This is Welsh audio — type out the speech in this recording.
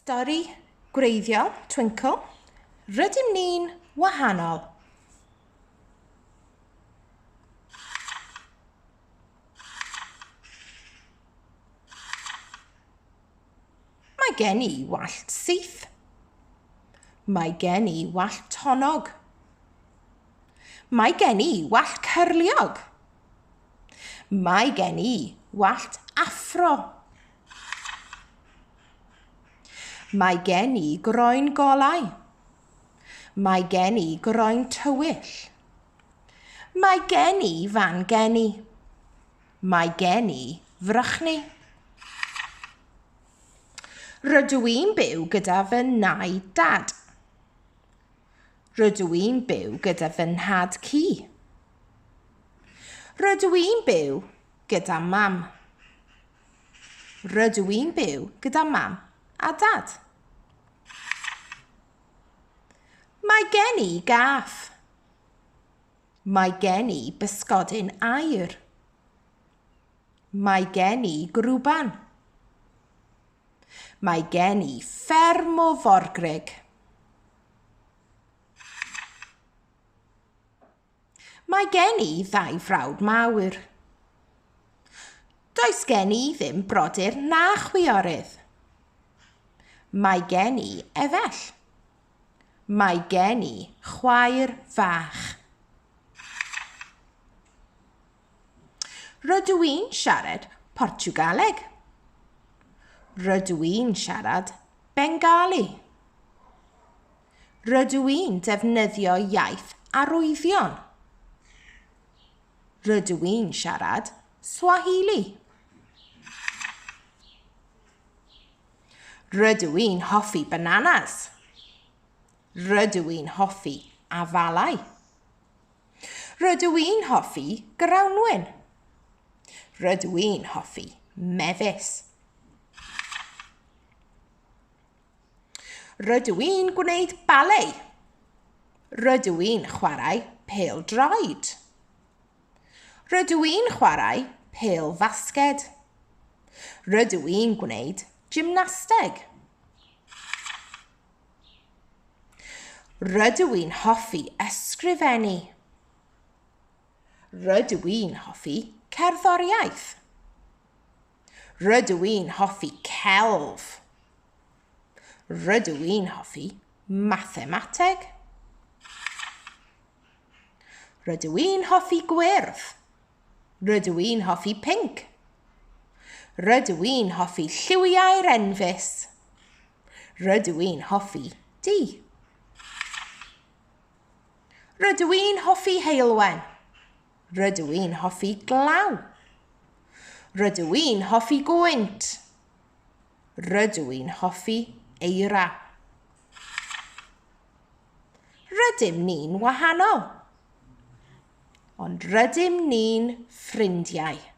Stori, gwreiddiol, Twinkl, rydym ni'n wahanol. Mae gen I wallt syth. Mae gen I wallt tonog. Mae gen I wallt cyrliog. Mae gen I wallt affro. Mae gen I groen golau. Mae gen I groen tywyll. Mae gen I fan geni. Mae gen I frychni. Rydw i'n byw gyda fy nau dad. Rydw i'n byw gyda fy nhad ci. Rydw i'n byw gyda mam. Rydw i'n byw gyda mam a dad. Mae gen I gath. Mae gen I bysgodyn aur. Mae gen I grwban. Mae gen I fferm o forgryg. Mae gen I ddau frawd mawr. Does gen I ddim brodyr na chwiorydd. Mae gen I efell. Mae gen I chwaer fach. Rydw i'n siarad Portiwgaleg. Rydw i'n siarad Bengali. Rydw i'n defnyddio iaith arwyddion. Rydw i'n siarad Swahili. Rydw i'n hoffi bananas. Rydw i'n hoffi afalau. Rydw i'n hoffi grawnwyn. Rydw i'n hoffi mefus. Rydw i'n gwneud ballet. Rydw i'n chwarae pêl-droed. Rydw i'n chwarae pêl-fasged. Rydw i'n gwneud gymnasteg. Rydw i'n hoffi ysgrifennu. Rydw i'n hoffi cerddoriaeth. Rydw i'n hoffi celf. Rydw i'n hoffi mathemateg. Rydw i'n hoffi gwyrdd. Rydw i'n hoffi pinc. Rydw i'n hoffi lliwiau'r enfys. Rydw i'n hoffi du. Rydw i'n hoffi heulwen. Rydw i'n hoffi glaw. Rydw i'n hoffi gwynt. Rydw i'n hoffi eira. Rydym ni'n wahanol. Ond rydym ni'n ffrindiau.